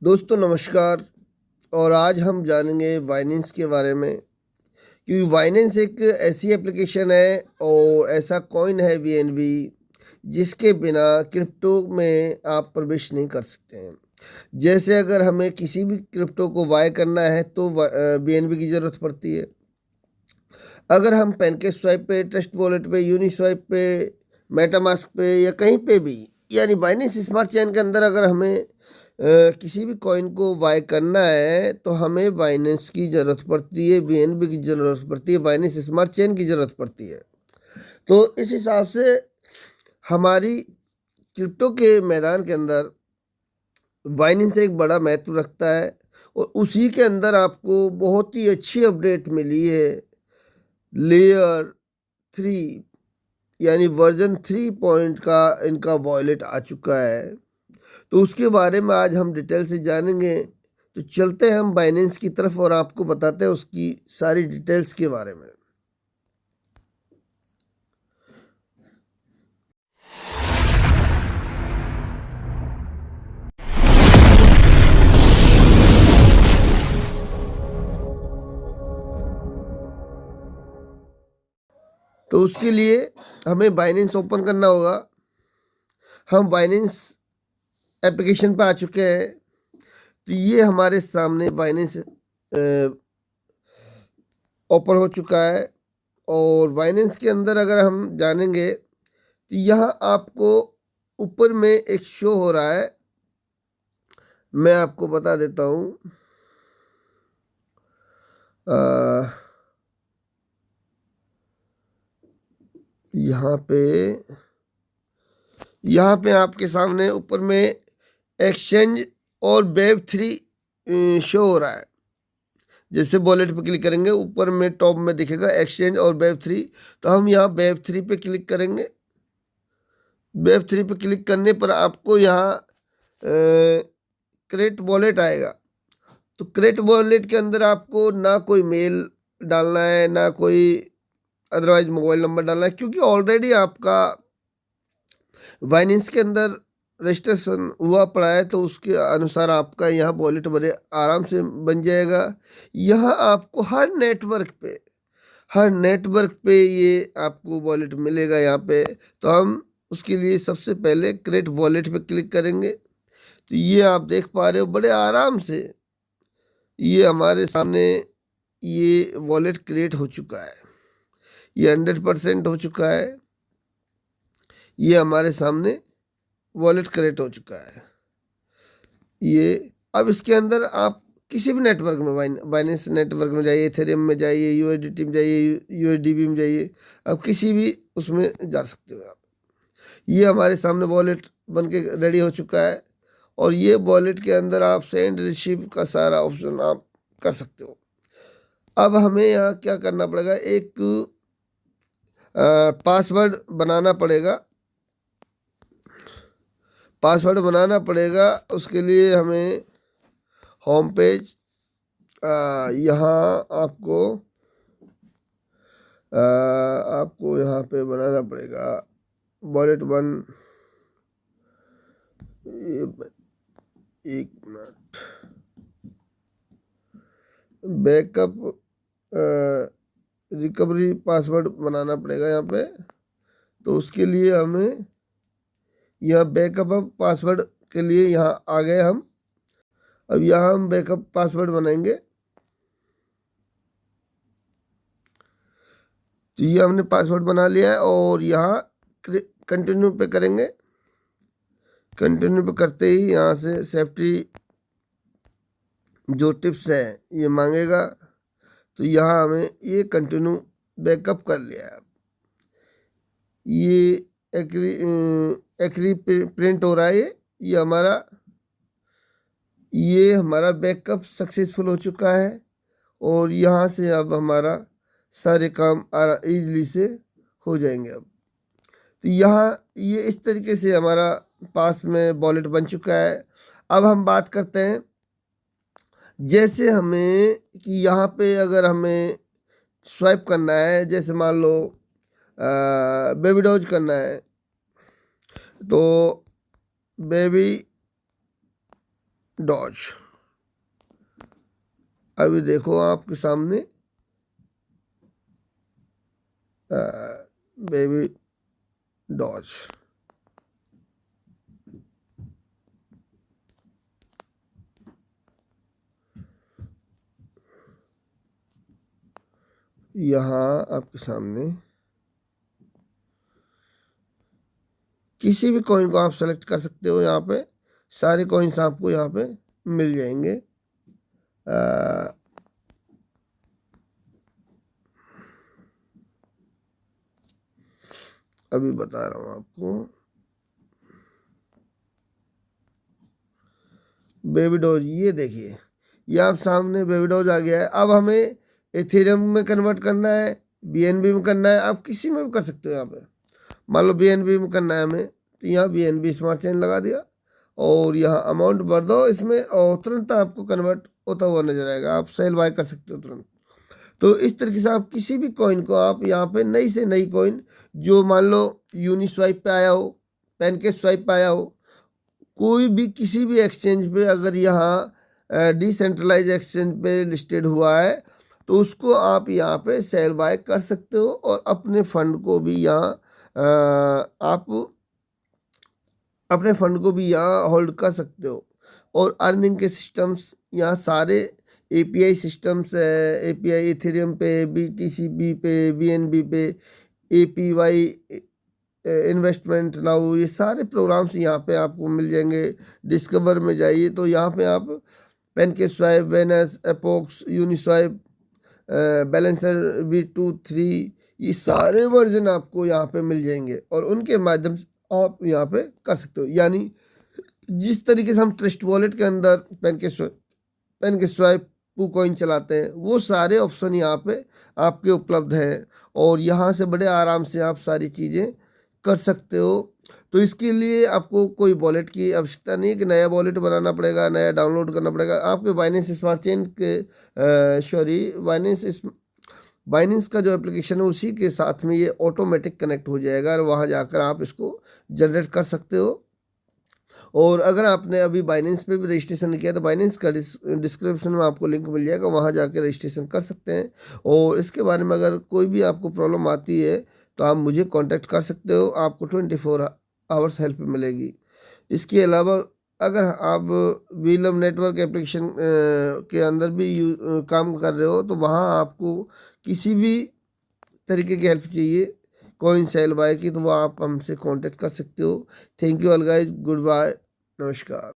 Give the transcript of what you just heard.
दोस्तों नमस्कार। और आज हम जानेंगे बाइनेंस के बारे में, क्योंकि बाइनेंस एक ऐसी एप्लीकेशन है और ऐसा कॉइन है बीएनबी जिसके बिना क्रिप्टो में आप प्रवेश नहीं कर सकते हैं। जैसे अगर हमें किसी भी क्रिप्टो को बाय करना है तो बीएनबी की ज़रूरत पड़ती है। अगर हम पैनकेक स्वाइप पे, ट्रस्ट वॉलेट पे, यूनिस्वाइप पे, मेटामास्क पे या कहीं पे भी, यानी बाइनेंस स्मार्ट चेन के अंदर अगर हमें किसी भी कॉइन को बाय करना है तो हमें बाइनेंस की ज़रूरत पड़ती है, बीएनबी की ज़रूरत पड़ती है, बाइनेंस स्मार्ट चेन की ज़रूरत पड़ती है। तो इस हिसाब से हमारी क्रिप्टो के मैदान के अंदर बाइनेंस एक बड़ा महत्व रखता है और उसी के अंदर आपको बहुत ही अच्छी अपडेट मिली है। लेयर 3 यानी वर्जन 3 पॉइंट का इनका वॉलेट आ चुका है, तो उसके बारे में आज हम डिटेल से जानेंगे। तो चलते हैं हम बाइनेंस की तरफ और आपको बताते हैं उसकी सारी डिटेल्स के बारे में। तो उसके लिए हमें बाइनेंस ओपन करना होगा। हम बाइनेंस एप्लीकेशन पर आ चुके हैं। तो ये हमारे सामने बाइनेंस ओपन हो चुका है और बाइनेंस के अंदर अगर हम जानेंगे तो यहाँ आपको ऊपर में एक शो हो रहा है, मैं आपको बता देता हूँ। यहाँ पे आपके सामने ऊपर में एक्सचेंज और वेब 3 शो हो रहा है। जैसे वॉलेट पे क्लिक करेंगे ऊपर में टॉप में दिखेगा एक्सचेंज और वेब 3, तो हम यहाँ वेब 3 पे क्लिक करेंगे। वेब 3 पे क्लिक करने पर आपको यहाँ क्रेट वॉलेट आएगा। तो क्रेट वॉलेट के अंदर आपको ना कोई मेल डालना है, ना कोई अदरवाइज मोबाइल नंबर डालना है, क्योंकि ऑलरेडी आपका बाइनेंस के अंदर रजिस्ट्रेशन हुआ पड़ा है। तो उसके अनुसार आपका यहाँ वॉलेट बड़े आराम से बन जाएगा। यहाँ आपको हर नेटवर्क पे ये आपको वॉलेट मिलेगा यहाँ पे। तो हम उसके लिए सबसे पहले क्रिएट वॉलेट पे क्लिक करेंगे। तो ये आप देख पा रहे हो बड़े आराम से ये हमारे सामने ये वॉलेट क्रिएट हो चुका है। ये 100% हो चुका है। ये हमारे सामने वॉलेट क्रिएट हो चुका है। ये अब इसके अंदर आप किसी भी नेटवर्क में, बाइनेंस नेटवर्क में जाइए, एथेरियम में जाइए, यूएसडीटी में जाइए, यूएसडीबी में जाइए, अब किसी भी उसमें जा सकते हो आप। ये हमारे सामने वॉलेट बन के रेडी हो चुका है और ये वॉलेट के अंदर आप सेंड रिसीव का सारा ऑप्शन आप कर सकते हो। अब हमें यहाँ क्या करना पड़ेगा, एक पासवर्ड बनाना पड़ेगा। उसके लिए हमें होम पेज यहाँ आपको यहाँ पे बनाना पड़ेगा वॉलेट 1। एक मिनट, बैकअप रिकवरी पासवर्ड बनाना पड़ेगा यहाँ पे। तो उसके लिए हमें यह बैकअप पासवर्ड के लिए यहाँ आ गए हम। अब यहाँ हम बैकअप पासवर्ड बनाएंगे। तो ये हमने पासवर्ड बना लिया है और यहाँ कंटिन्यू पे करेंगे। कंटिन्यू पे करते ही यहाँ से सेफ्टी जो टिप्स है ये मांगेगा। तो यहाँ हमें ये कंटिन्यू बैकअप कर लिया है। ये एक्री प्रिंट हो रहा है। ये हमारा बैकअप सक्सेसफुल हो चुका है और यहाँ से अब हमारा सारे काम इजीली से हो जाएंगे। अब तो यहाँ ये इस तरीके से हमारा पास में वॉलेट बन चुका है। अब हम बात करते हैं, जैसे हमें कि यहाँ पे अगर हमें स्वाइप करना है, जैसे मान लो बेबी डॉज करना है, तो बेबी डॉज। अभी देखो आपके सामने बेबी डॉज। यहाँ आपके सामने किसी भी कॉइन को आप सेलेक्ट कर सकते हो। यहाँ पे सारे कॉइन्स आपको यहाँ पे मिल जाएंगे। अभी बता रहा हूँ आपको। बेबी डॉज, ये देखिए, ये आप सामने बेबी डॉज आ गया है। अब हमें एथेरियम में कन्वर्ट करना है, बीएनबी में करना है, आप किसी में भी कर सकते हो। यहाँ पे मान लो बीएनबी में करना है हमें, तो यहाँ बीएनबी स्मार्ट चेन लगा दिया और यहाँ अमाउंट भर दो इसमें, और तुरंत आपको कन्वर्ट होता हुआ नजर आएगा। आप सेल बाय कर सकते हो तुरंत। तो इस तरीके से आप किसी भी कॉइन को आप यहाँ पे नई से नई कॉइन, जो मान लो यूनिस्वाइप पे आया हो, पैनकेकस्वाइप पे आया हो, कोई भी किसी भी एक्सचेंज पे अगर यहाँ डिसेंट्रलाइज एक्सचेंज पे लिस्टेड हुआ है, तो उसको आप यहाँ पे सेल बाय कर सकते हो और अपने फंड को भी यहाँ आप अपने फंड को भी यहाँ होल्ड कर सकते हो। और अर्निंग के सिस्टम्स यहाँ सारे एपीआई सिस्टम्स है। एपीआई इथेरियम पे, बीटीसीबी पे, बीएनबी पे, एपीवाई इन्वेस्टमेंट नाउ, ये सारे प्रोग्राम्स यहाँ पे आपको मिल जाएंगे। डिस्कवर में जाइए तो यहाँ पे आप पैनकेकस्वाइप, वेनस, एपोक्स, यूनिस्वाइप, बैलेंसर V23, ये सारे वर्जन आपको यहाँ पे मिल जाएंगे और उनके माध्यम से आप यहाँ पे कर सकते हो। यानी जिस तरीके से हम ट्रस्ट वॉलेट के अंदर पैनकेकस्वाइप कॉइन चलाते हैं, वो सारे ऑप्शन यहाँ पे आपके उपलब्ध हैं और यहाँ से बड़े आराम से आप सारी चीज़ें कर सकते हो। तो इसके लिए आपको कोई वॉलेट की आवश्यकता नहीं है कि नया वॉलेट बनाना पड़ेगा, नया डाउनलोड करना पड़ेगा। आपके बाइनेंस स्मार्ट चेन के बाइनेंस का जो एप्लीकेशन है उसी के साथ में ये ऑटोमेटिक कनेक्ट हो जाएगा और वहाँ जाकर आप इसको जनरेट कर सकते हो। और अगर आपने अभी बाइनेंस पे भी रजिस्ट्रेशन नहीं किया तो बाइनेंस का डिस्क्रिप्शन में आपको लिंक मिल जाएगा, वहाँ जाकर रजिस्ट्रेशन कर सकते हैं। और इसके बारे में अगर कोई भी आपको प्रॉब्लम आती है तो आप मुझे कांटेक्ट कर सकते हो, आपको 24 आवर्स हेल्प मिलेगी। इसके अलावा अगर आप वीलम नेटवर्क एप्लीकेशन के अंदर भी काम कर रहे हो तो वहाँ आपको किसी भी तरीके की हेल्प चाहिए कॉइन सेल बाय की, तो वो आप हमसे कांटेक्ट कर सकते हो। Thank you all guys, good bye, नमस्कार।